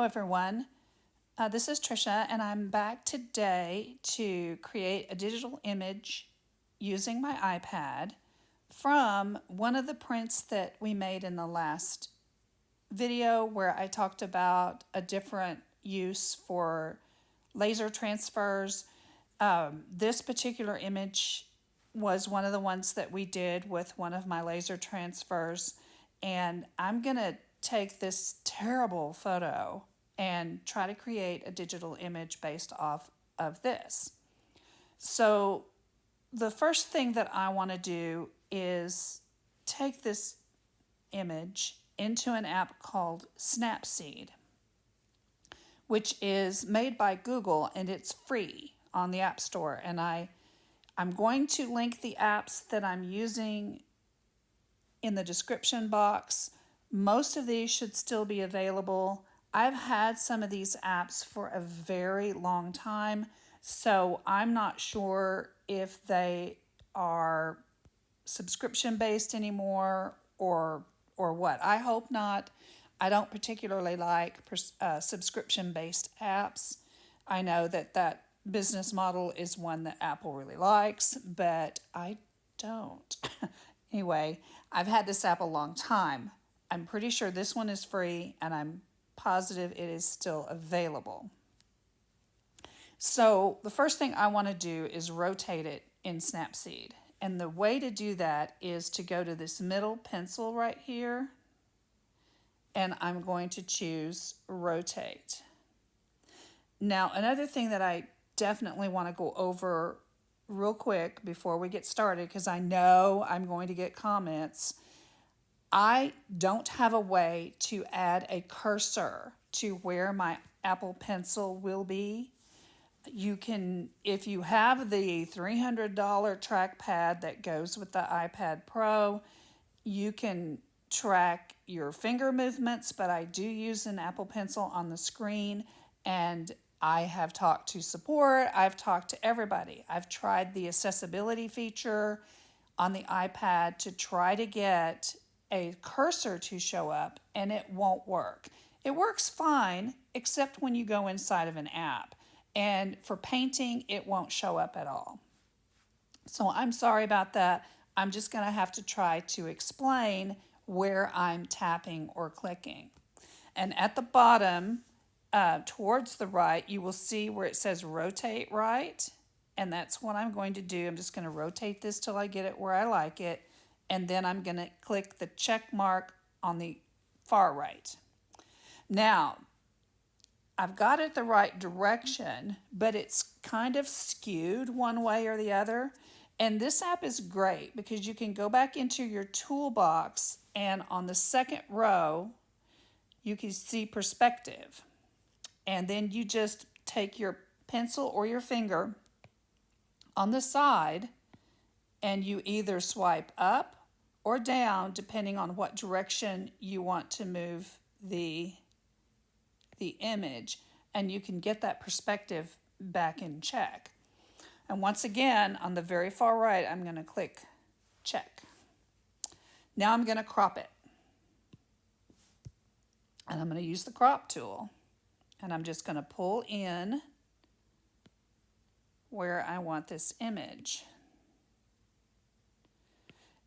everyone. This is Trisha, and I'm back today to create a digital image using my iPad from one of the prints that we made in the last video where I talked about a different use for laser transfers. This particular image was one of the ones that we did with one of my laser transfers, and I'm going to take this terrible photo and try to create a digital image based off of this. So the first thing that I want to do is take this image into an app called Snapseed, which is made by Google and it's free on the App Store. And I'm going to link the apps that I'm using in the description box. Most of these should still be available. I've had some of these apps for a very long time, so I'm not sure if they are subscription based anymore or what. I hope not. I don't particularly like subscription based apps. I know that business model is one that Apple really likes, but I don't. Anyway, I've had this app a long time. I'm pretty sure this one is free, and I'm positive it is still available. So the first thing I want to do is rotate it in Snapseed. And the way to do that is to go to this middle pencil right here, and I'm going to choose rotate. Now, another thing that I definitely want to go over real quick before we get started, because I know I'm going to get comments. I don't have a way to add a cursor to where my Apple Pencil will be. You can, if you have the $300 trackpad that goes with the iPad Pro, you can track your finger movements, but I do use an Apple Pencil on the screen, and I have talked to support, I've talked to everybody. I've tried the accessibility feature on the iPad to try to get a cursor to show up, and it won't work. It works fine, except when you go inside of an app. And for painting, it won't show up at all. So I'm sorry about that. I'm just going to have to try to explain where I'm tapping or clicking. And at the bottom, towards the right, you will see where it says rotate right. And that's what I'm going to do. I'm just going to rotate this till I get it where I like it. And then I'm going to click the check mark on the far right. Now, I've got it the right direction, but it's kind of skewed one way or the other. And this app is great because you can go back into your toolbox, and on the second row, you can see perspective. And then you just take your pencil or your finger on the side, and you either swipe up or down depending on what direction you want to move the image, and you can get that perspective back in check. And once again, on the very far right, I'm going to click check. Now I'm going to crop it. And I'm going to use the crop tool. And I'm just going to pull in where I want this image.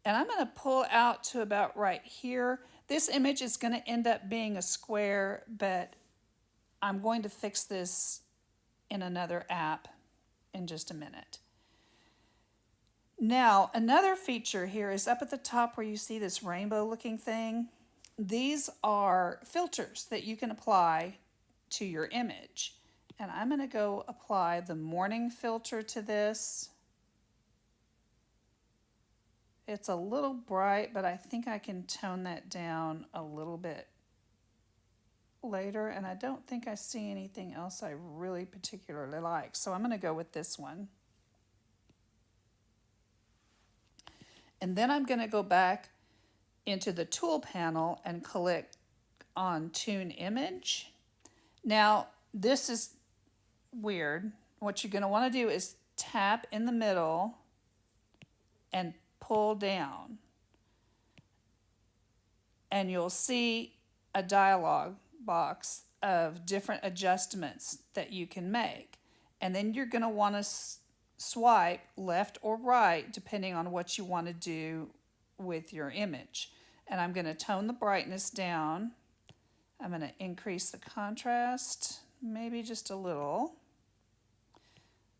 And I'm going to pull out to about right here. This image is going to end up being a square, but I'm going to fix this in another app in just a minute. Now, another feature here is up at the top where you see this rainbow looking thing. These are filters that you can apply to your image. And I'm going to go apply the morning filter to this. It's a little bright, but I think I can tone that down a little bit later, and I don't think I see anything else I really particularly like. So I'm going to go with this one. And then I'm going to go back into the tool panel and click on Tune Image. Now, this is weird. What you're going to want to do is tap in the middle and pull down. And you'll see a dialog box of different adjustments that you can make. And then you're going to want to swipe left or right depending on what you want to do with your image. And I'm going to tone the brightness down. I'm going to increase the contrast, maybe just a little.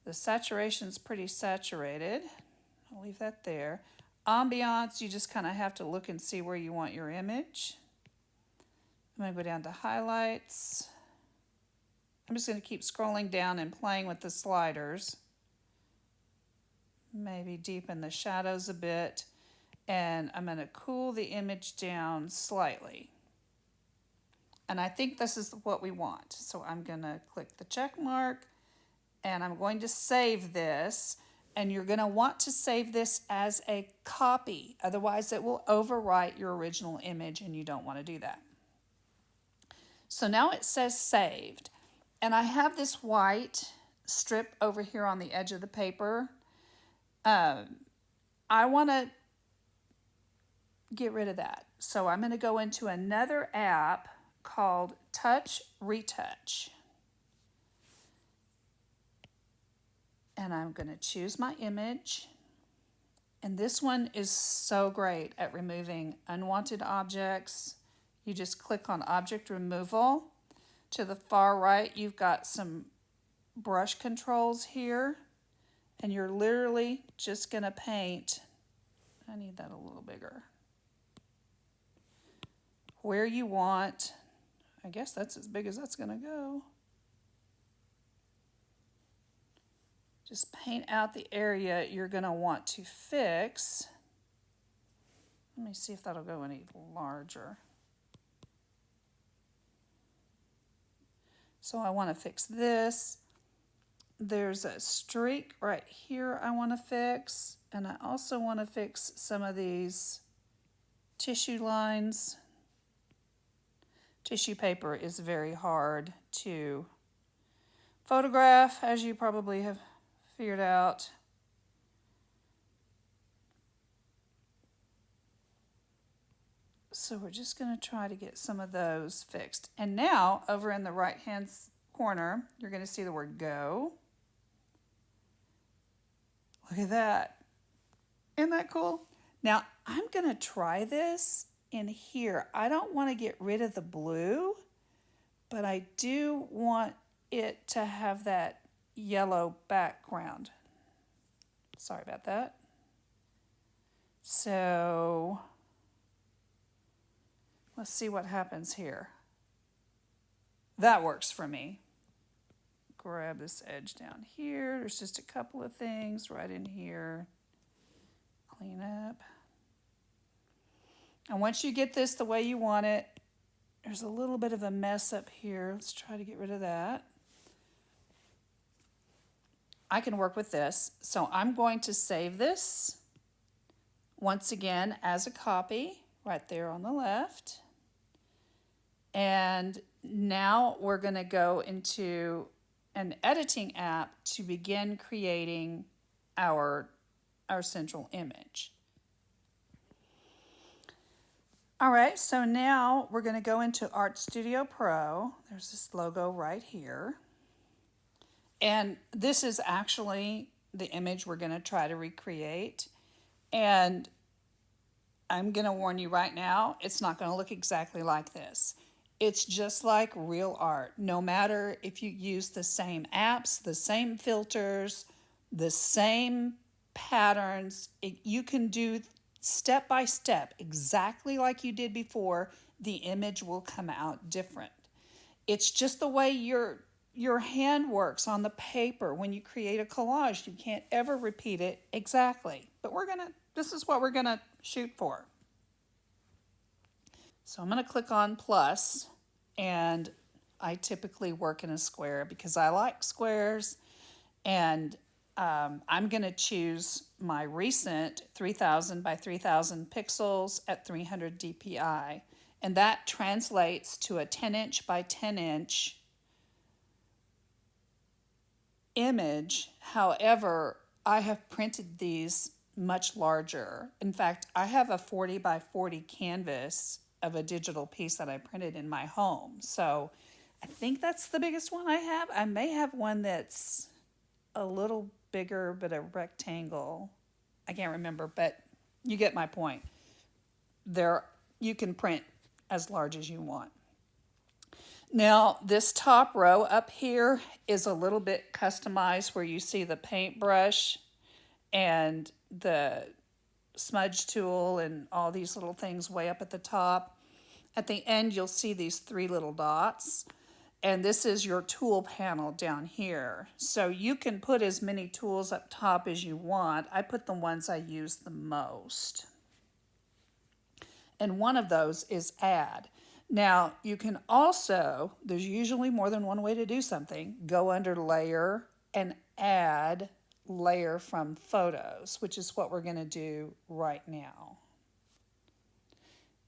The saturation's pretty saturated. I'll leave that there. Ambiance, you just kind of have to look and see where you want your image. I'm going to go down to highlights. I'm just going to keep scrolling down and playing with the sliders. Maybe deepen the shadows a bit. And I'm going to cool the image down slightly. And I think this is what we want. So I'm going to click the check mark and I'm going to save this. And you're going to want to save this as a copy. Otherwise it will overwrite your original image and you don't want to do that. So now it says saved. And I have this white strip over here on the edge of the paper. I want to get rid of that. So I'm going to go into another app called Retouch. And I'm going to choose my image. And this one is so great at removing unwanted objects. You just click on object removal. To the far right, you've got some brush controls here. And you're literally just going to paint. I need that a little bigger. Where you want. I guess that's as big as that's going to go. Just paint out the area you're going to want to fix. Let me see if that'll go any larger. So I want to fix this. There's a streak right here I want to fix. And I also want to fix some of these tissue lines. Tissue paper is very hard to photograph, as you probably have figured out. So we're just going to try to get some of those fixed. And now, over in the right-hand corner, you're going to see the word go. Look at that. Isn't that cool? Now, I'm going to try this in here. I don't want to get rid of the blue, but I do want it to have that yellow background. Sorry about that. So let's see what happens here. That works for me. Grab this edge down here. There's just a couple of things right in here. Clean up. And once you get this the way you want it, there's a little bit of a mess up here. Let's try to get rid of that. I can work with this. So I'm going to save this once again as a copy right there on the left. And now we're going to go into an editing app to begin creating our central image. All right, so now we're going to go into Art Studio Pro. There's this logo right here. And this is actually the image we're going to try to recreate. And I'm going to warn you right now, it's not going to look exactly like this. It's just like real art. No matter if you use the same apps, the same filters, the same patterns, you can do step by step, exactly like you did before. The image will come out different. It's just the way your hand works on the paper. When you create a collage, you can't ever repeat it exactly. But this is what we're gonna shoot for. So I'm gonna click on plus, and I typically work in a square because I like squares. And I'm gonna choose my recent 3000 by 3000 pixels at 300 DPI. And that translates to a 10-inch by 10-inch image. However, I have printed these much larger. In fact, I have a 40 by 40 canvas of a digital piece that I printed in my home. So I think that's the biggest one I have. I may have one that's a little bigger, but a rectangle. I can't remember, but you get my point. There, you can print as large as you want. Now, this top row up here is a little bit customized where you see the paintbrush and the smudge tool and all these little things way up at the top. At the end, you'll see these 3 little dots. And this is your tool panel down here. So you can put as many tools up top as you want. I put the ones I use the most. And one of those is add. Now you can also, there's usually more than one way to do something, go under layer and add layer from photos, which is what we're going to do right now.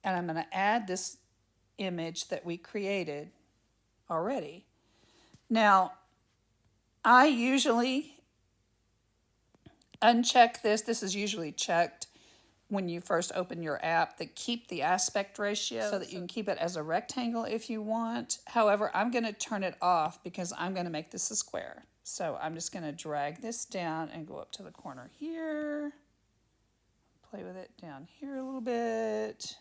And I'm going to add this image that we created already. Now, I usually uncheck this. This is usually checked when you first open your app, that keep the aspect ratio so that you can keep it as a rectangle if you want. However, I'm going to turn it off because I'm going to make this a square. So I'm just going to drag this down and go up to the corner here. Play with it down here a little bit.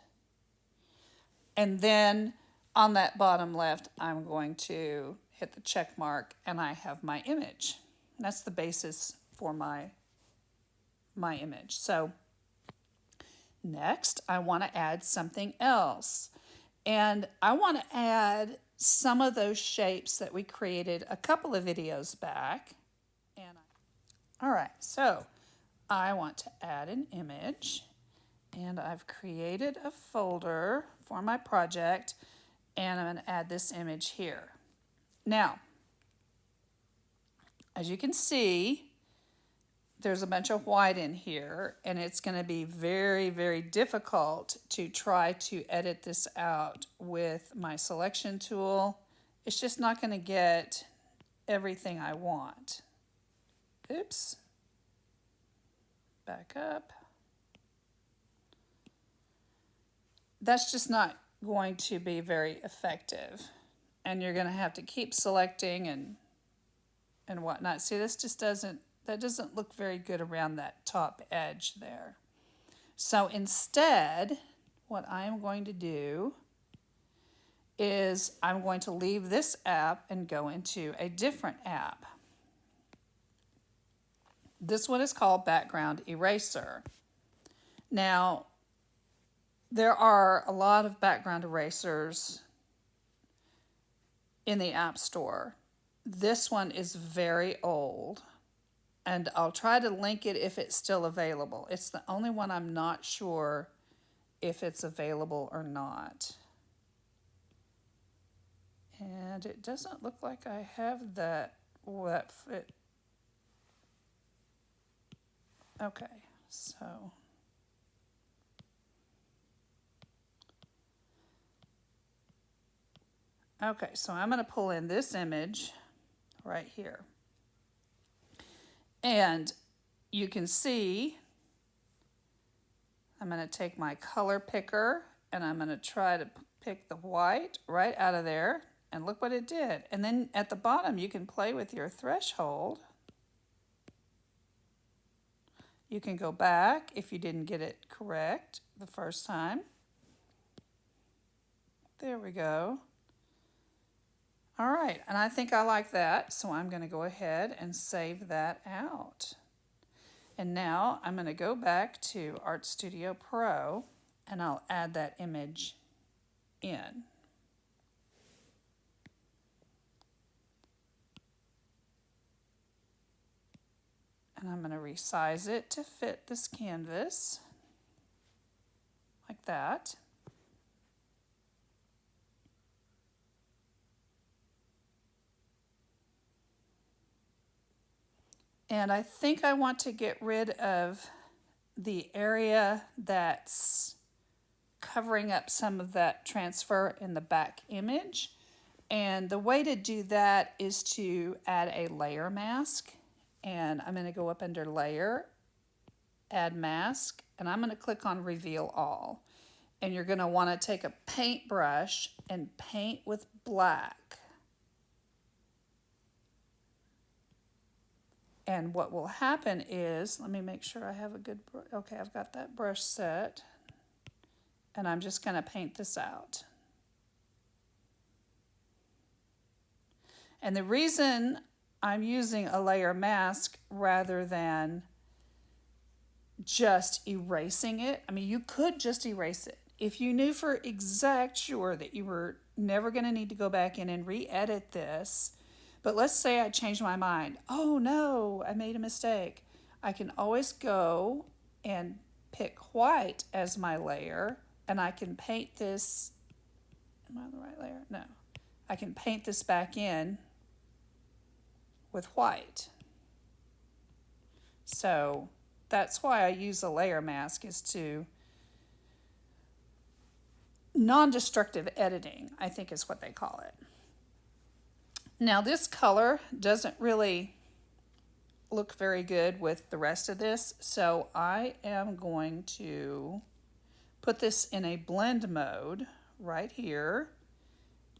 And then on that bottom left, I'm going to hit the check mark and I have my image. And that's the basis for my image. So next, I want to add something else. And I want to add some of those shapes that we created a couple of videos back. All right, so I want to add an image. And I've created a folder for my project. And I'm going to add this image here. Now, as you can see, there's a bunch of white in here, and it's going to be very, very difficult to try to edit this out with my selection tool. It's just not going to get everything I want. Oops. Back up. That's just not going to be very effective. And you're going to have to keep selecting and whatnot. See, this just doesn't look very good around that top edge there. So instead, what I'm going to do is I'm going to leave this app and go into a different app. This one is called Background Eraser. Now, there are a lot of background erasers in the App Store. This one is very old, and I'll try to link it if it's still available. It's the only one I'm not sure if it's available or not. And it doesn't look like I have that fit. Okay, so I'm going to pull in this image right here. And you can see I'm going to take my color picker and I'm going to try to pick the white right out of there. And look what it did. And then at the bottom, you can play with your threshold. You can go back if you didn't get it correct the first time. There we go. All right, and I think I like that, so I'm going to go ahead and save that out. And now I'm going to go back to Art Studio Pro, and I'll add that image in. And I'm going to resize it to fit this canvas, like that. And I think I want to get rid of the area that's covering up some of that transfer in the back image. And the way to do that is to add a layer mask. And I'm going to go up under Layer, Add Mask, and I'm going to click on Reveal All. And you're going to want to take a paintbrush and paint with black. And what will happen is, let me make sure I have a good, okay, I've got that brush set. And I'm just going to paint this out. And the reason I'm using a layer mask rather than just erasing it, I mean, you could just erase it. If you knew for exact sure that you were never going to need to go back in and re-edit this, but let's say I changed my mind. Oh no, I made a mistake. I can always go and pick white as my layer, and I can paint this, am I on the right layer? No. I can paint this back in with white. So that's why I use a layer mask, is to non-destructive editing, I think is what they call it. Now this color doesn't really look very good with the rest of this, so I am going to put this in a blend mode right here,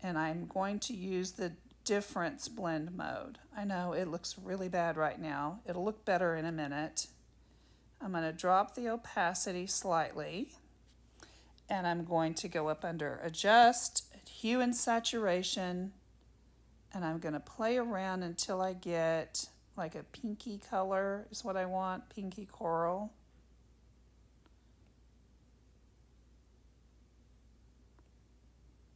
and I'm going to use the difference blend mode. I know it looks really bad right now. It'll look better in a minute. I'm going to drop the opacity slightly, and I'm going to go up under Adjust, Hue and Saturation, and I'm going to play around until I get like a pinky color is what I want, pinky coral.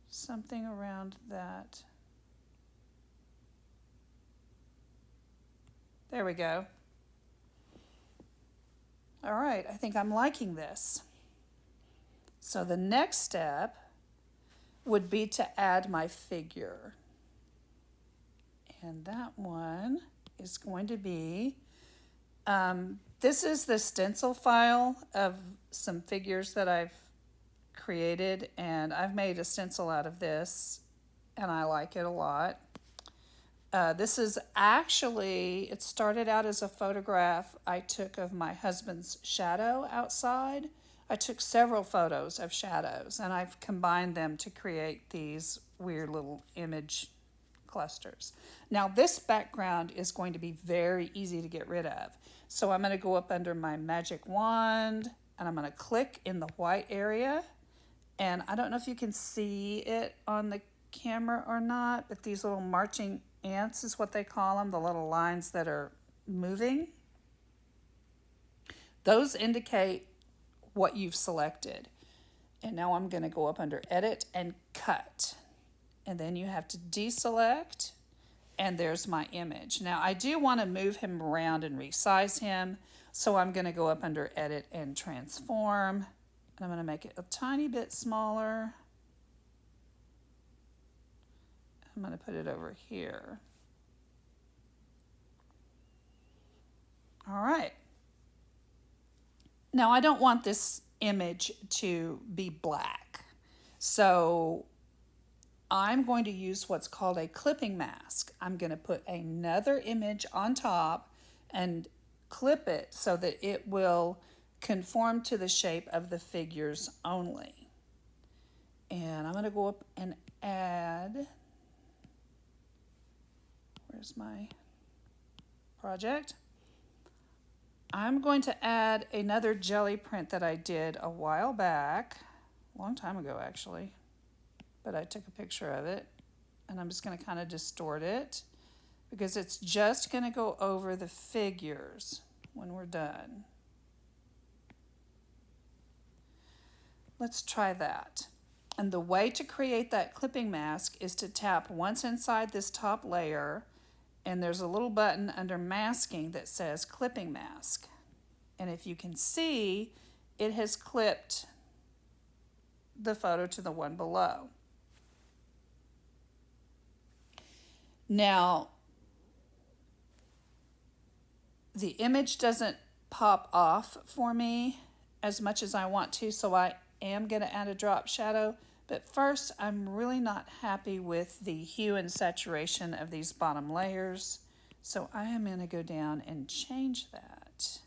Something around that. There we go. All right, I think I'm liking this. So the next step would be to add my figure. And that one is going to be, this is the stencil file of some figures that I've created, and I've made a stencil out of this, and I like it a lot. This is actually, it started out as a photograph I took of my husband's shadow outside. I took several photos of shadows, and I've combined them to create these weird little image clusters. Now this background is going to be very easy to get rid of. So I'm going to go up under my magic wand, and I'm going to click in the white area. And I don't know if you can see it on the camera or not, but these little marching ants is what they call them, the little lines that are moving. Those indicate what you've selected. And now I'm going to go up under Edit and Cut. And then you have to deselect, and there's my image. Now I do want to move him around and resize him, so I'm going to go up under Edit and Transform, and I'm going to make it a tiny bit smaller. I'm going to put it over here. All right. Now I don't want this image to be black, so I'm going to use what's called a clipping mask. I'm going to put another image on top and clip it so that it will conform to the shape of the figures only. And I'm going to go up and add, where's my project? I'm going to add another Gelli print that I did a while back, a long time ago actually. But I took a picture of it, and I'm just going to kind of distort it because it's just going to go over the figures when we're done. Let's try that. And the way to create that clipping mask is to tap once inside this top layer, and there's a little button under masking that says clipping mask. And if you can see, it has clipped the photo to the one below. Now, the image doesn't pop off for me as much as I want to, so I am going to add a drop shadow. But first, I'm really not happy with the hue and saturation of these bottom layers, so I am going to go down and change that.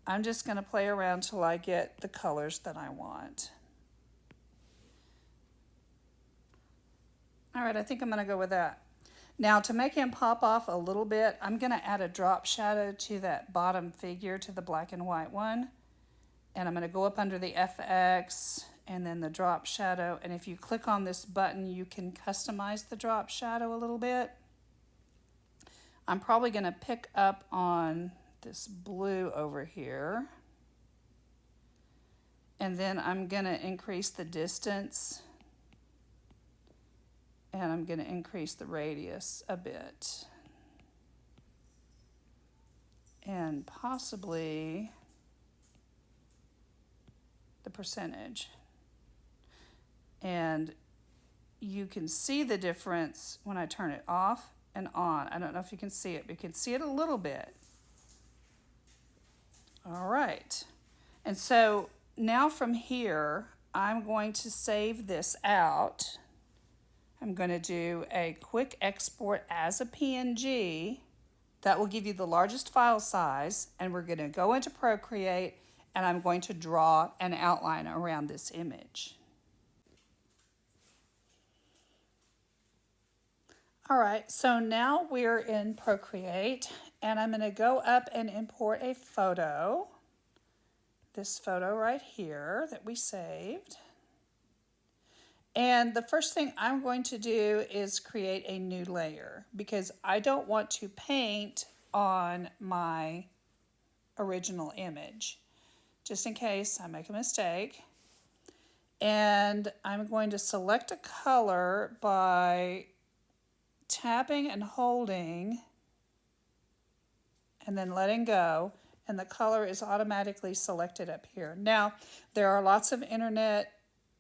I'm just going to play around till I get the colors that I want. All right, I think I'm going to go with that. Now to make him pop off a little bit, I'm going to add a drop shadow to that bottom figure, to the black and white one. And I'm going to go up under the FX and then the drop shadow. And if you click on this button, you can customize the drop shadow a little bit. I'm probably going to pick up on this blue over here. And then I'm going to increase the distance. And I'm going to increase the radius a bit. And possibly the percentage. And you can see the difference when I turn it off and on. I don't know if you can see it, but you can see it a little bit. All right. And so now from here, I'm going to save this out. I'm going to do a quick export as a PNG. That will give you the largest file size, and we're going to go into Procreate, and I'm going to draw an outline around this image. All right, so now we're in Procreate, and I'm going to go up and import a photo. This photo right here that we saved. And the first thing I'm going to do is create a new layer because I don't want to paint on my original image, just in case I make a mistake. And I'm going to select a color by tapping and holding and then letting go, and the color is automatically selected up here. Now, there are lots of internet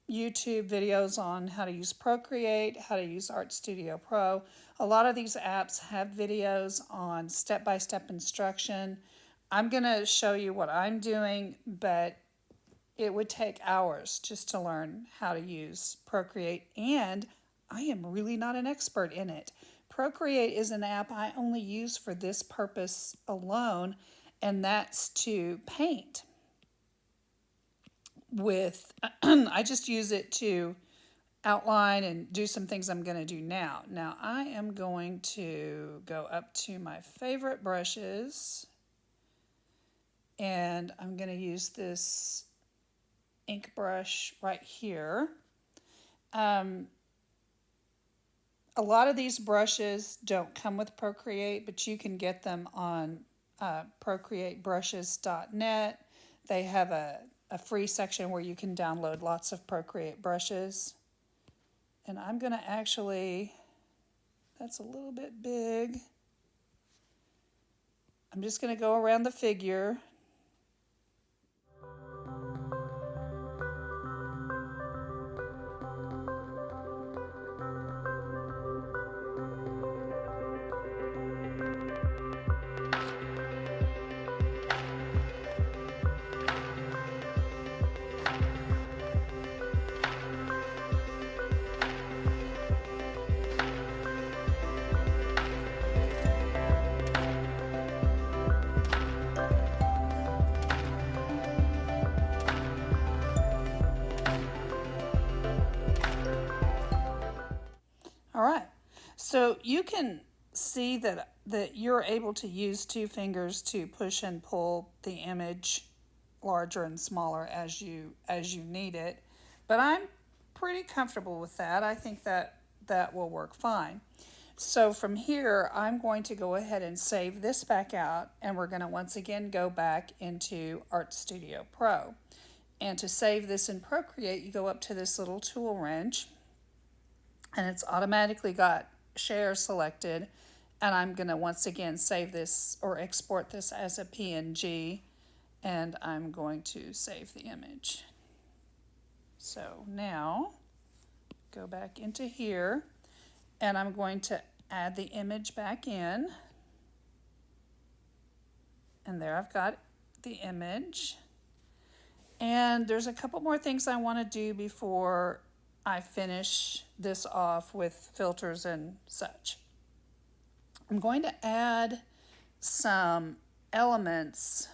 YouTube videos on how to use Procreate, how to use Art Studio Pro. A lot of these apps have videos on step-by-step instruction. I'm going to show you what I'm doing, but it would take hours just to learn how to use Procreate, and I am really not an expert in it. Procreate is an app I only use for this purpose alone, and that's to paint with. I just use it to outline and do some things I'm going to do now. Now I am going to go up to my favorite brushes, and I'm going to use this ink brush right here. A lot of these brushes don't come with Procreate, but you can get them on procreatebrushes.net. They have a free section where you can download lots of Procreate brushes. And I'm going to actually, that's a little bit big. I'm just going to go around the figure. All right, so you can see that you're able to use two fingers to push and pull the image larger and smaller as you need it, but I'm pretty comfortable with that. I think that will work fine. So from here, I'm going to go ahead and save this back out, and we're going to once again go back into Art Studio Pro. And to save this in Procreate, you go up to this little tool wrench, and it's automatically got share selected, and I'm going to once again save this or export this as a PNG, and I'm going to save the image. So now go back into here, and I'm going to add the image back in, and there I've got the image. And there's a couple more things I want to do before I finish this off with filters and such. I'm going to add some elements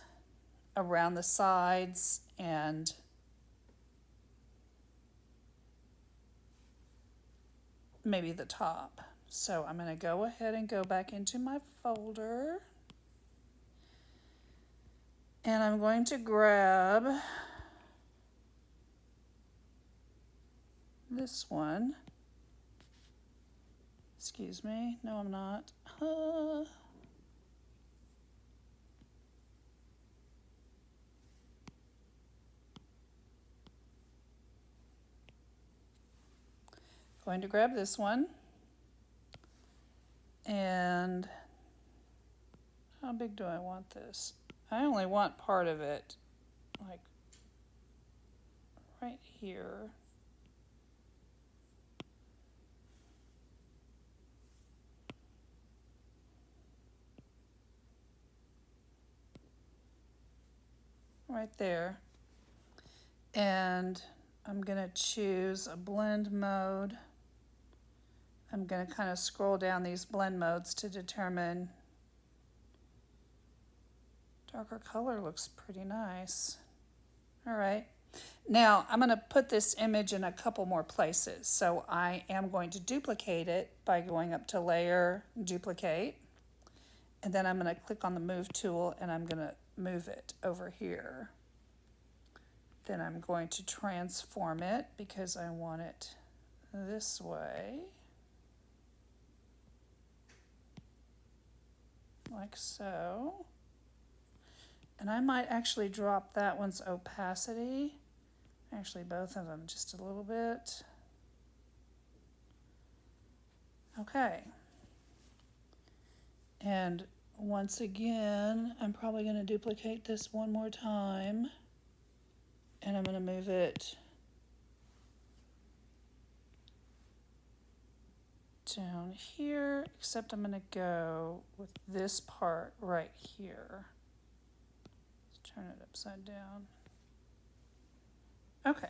around the sides and maybe the top. So I'm going to go ahead and go back into my folder. And I'm going to grab this one. Excuse me. No, I'm not. Going to grab this one. And how big do I want this? I only want part of it, like right here. Right there. And I'm going to choose a blend mode. I'm going to kind of scroll down these blend modes to determine. Darker color looks pretty nice. All right. Now I'm going to put this image in a couple more places. So I am going to duplicate it by going up to Layer, Duplicate. And then I'm going to click on the Move tool and I'm going to move it over here. Then I'm going to transform it because I want it this way. Like so. And I might actually drop that one's opacity. Actually, both of them just a little bit. Okay. And once again, I'm probably going to duplicate this one more time. And I'm going to move it down here, except I'm going to go with this part right here. Let's turn it upside down. Okay.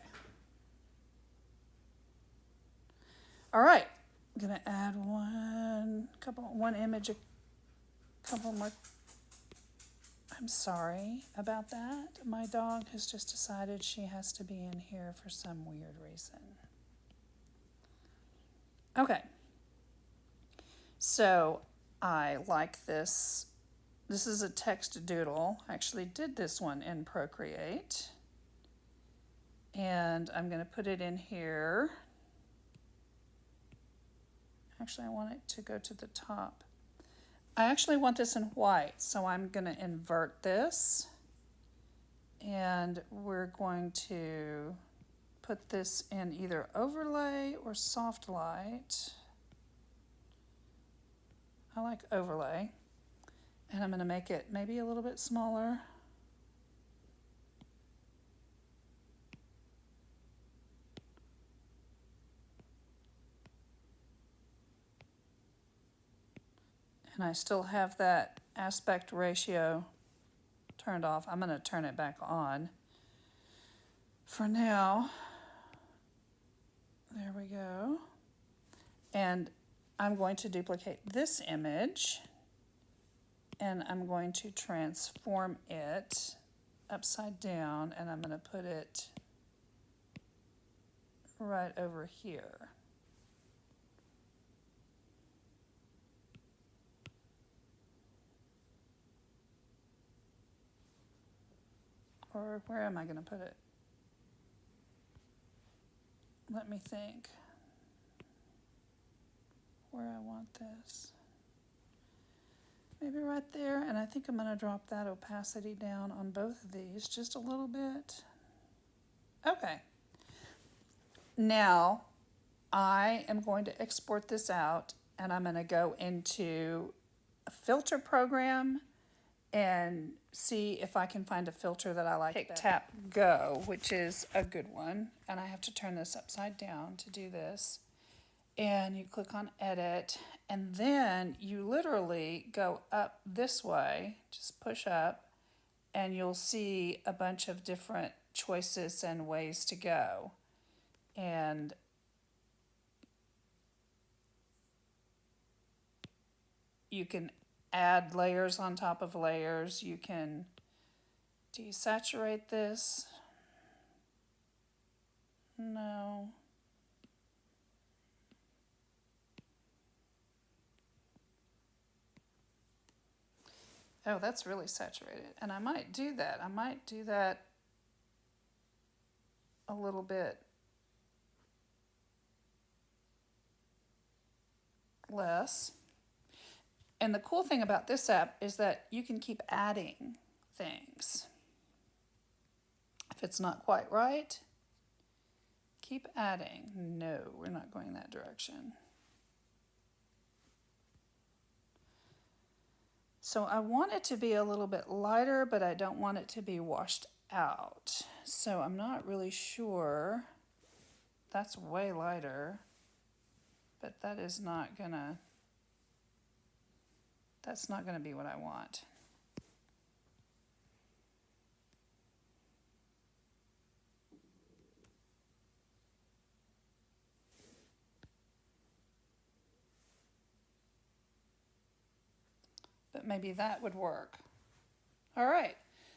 All right. I'm going to add one image, a couple more. I'm sorry about that. My dog has just decided she has to be in here for some weird reason. Okay. So I like this. This is a text doodle. I actually did this one in Procreate. And I'm going to put it in here. Actually, I want it to go to the top. I actually want this in white, so I'm going to invert this. And we're going to put this in either overlay or soft light. I like overlay. And I'm going to make it maybe a little bit smaller. And I still have that aspect ratio turned off. I'm going to turn it back on. For now, there we go. And I'm going to duplicate this image and I'm going to transform it upside down and I'm going to put it right over here. Or where am I going to put it? Let me think where I want this. Maybe right there, and I think I'm going to drop that opacity down on both of these just a little bit. Okay. Now I am going to export this out and I'm going to go into a filter program and see if I can find a filter that I like. PicTapGo, which is a good one. And I have to turn this upside down to do this. And you click on Edit, and then you literally go up this way, just push up, and you'll see a bunch of different choices and ways to go. And you can add layers on top of layers. You can desaturate this. No. Oh, that's really saturated. And I might do that. I might do that a little bit less. And the cool thing about this app is that you can keep adding things. If it's not quite right, keep adding. No, we're not going that direction. So I want it to be a little bit lighter, but I don't want it to be washed out. So I'm not really sure. That's way lighter, but that's not gonna be what I want. But maybe that would work. All right,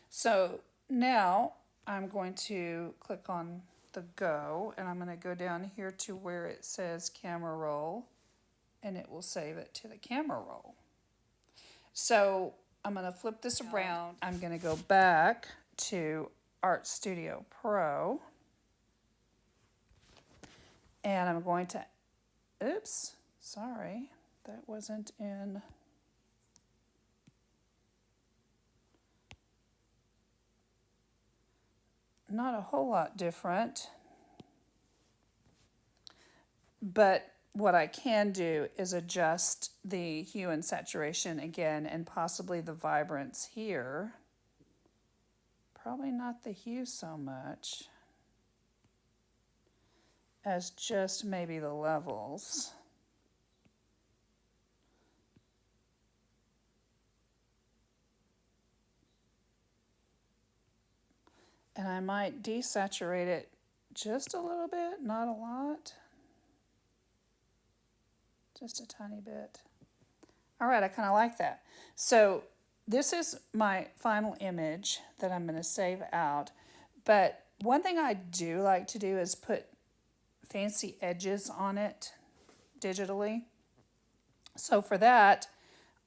so now I'm going to click on the go, and I'm going to go down here to where it says camera roll, and it will save it to the camera roll. So I'm going to flip this around. I'm going to go back to Art Studio Pro, and I'm going to, oops, sorry, that wasn't in. Not a whole lot different, but what I can do is adjust the hue and saturation again, and possibly the vibrance here. Probably not the hue so much as just maybe the levels. And I might desaturate it just a little bit, not a lot. Just a tiny bit. All right, I kind of like that. So this is my final image that I'm going to save out. But one thing I do like to do is put fancy edges on it digitally. So for that,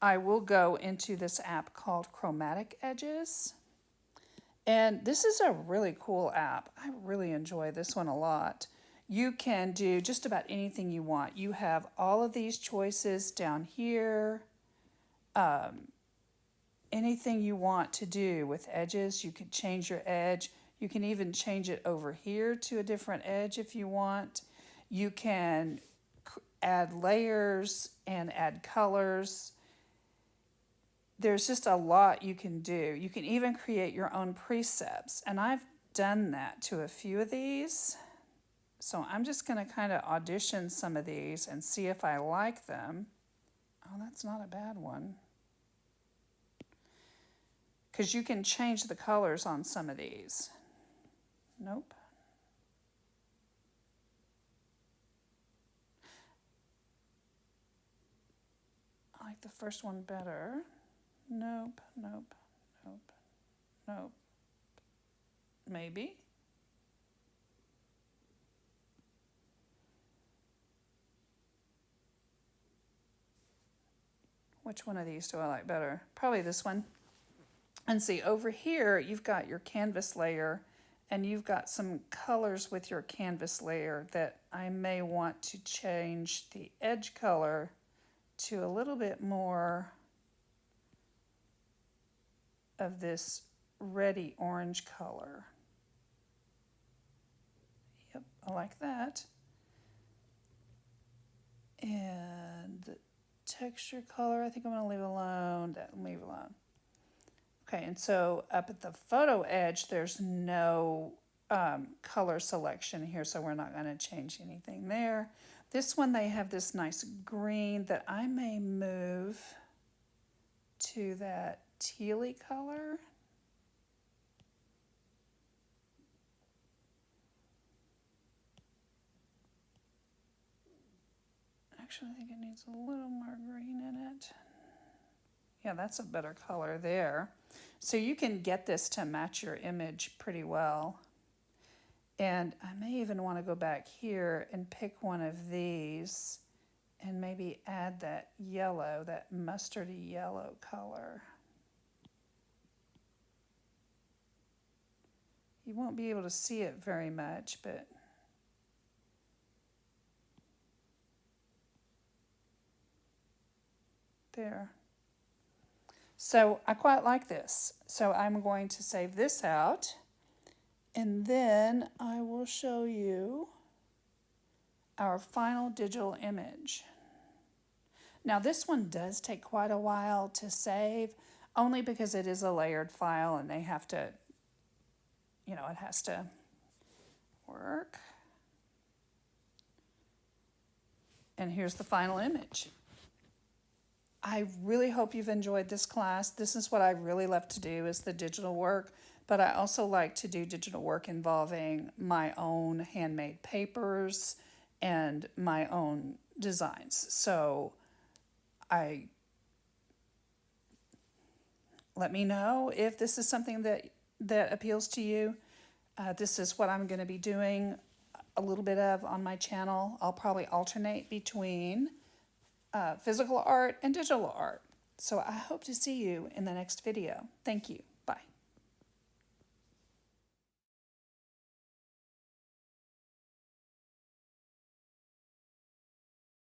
I will go into this app called Chromatic Edges. And this is a really cool app. I really enjoy this one a lot. You can do just about anything you want. You have all of these choices down here. Anything you want to do with edges, you could change your edge. You can even change it over here to a different edge if you want. You can add layers and add colors. There's just a lot you can do. You can even create your own presets, and I've done that to a few of these. So I'm just going to kind of audition some of these and see if I like them. Oh, that's not a bad one. Because you can change the colors on some of these. Nope. I like the first one better. Nope, nope, nope, nope. Maybe. Which one of these do I like better? Probably this one. And see, over here, you've got your canvas layer, and you've got some colors with your canvas layer that I may want to change the edge color to a little bit more of this reddy orange color. Yep, I like that. And the texture color, I think I'm going to leave alone. Leave alone. Okay, and so up at the photo edge, there's no color selection here, so we're not going to change anything there. This one, they have this nice green that I may move to that tealy color. Actually, I think it needs a little more green in it. Yeah, that's a better color there. So you can get this to match your image pretty well. And I may even want to go back here and pick one of these and maybe add that yellow, that mustardy yellow color. You won't be able to see it very much, but there. So I quite like this. So I'm going to save this out, and then I will show you our final digital image. Now this one does take quite a while to save, only because it is a layered file and they have to, you know, it has to work. And here's the final image. I really hope you've enjoyed this class. This is what I really love to do, is the digital work, but I also like to do digital work involving my own handmade papers and my own designs. So let me know if this is something that appeals to you. This is what I'm going to be doing a little bit of on my channel. I'll probably alternate between physical art and digital art. So I hope to see you in the next video. Thank you.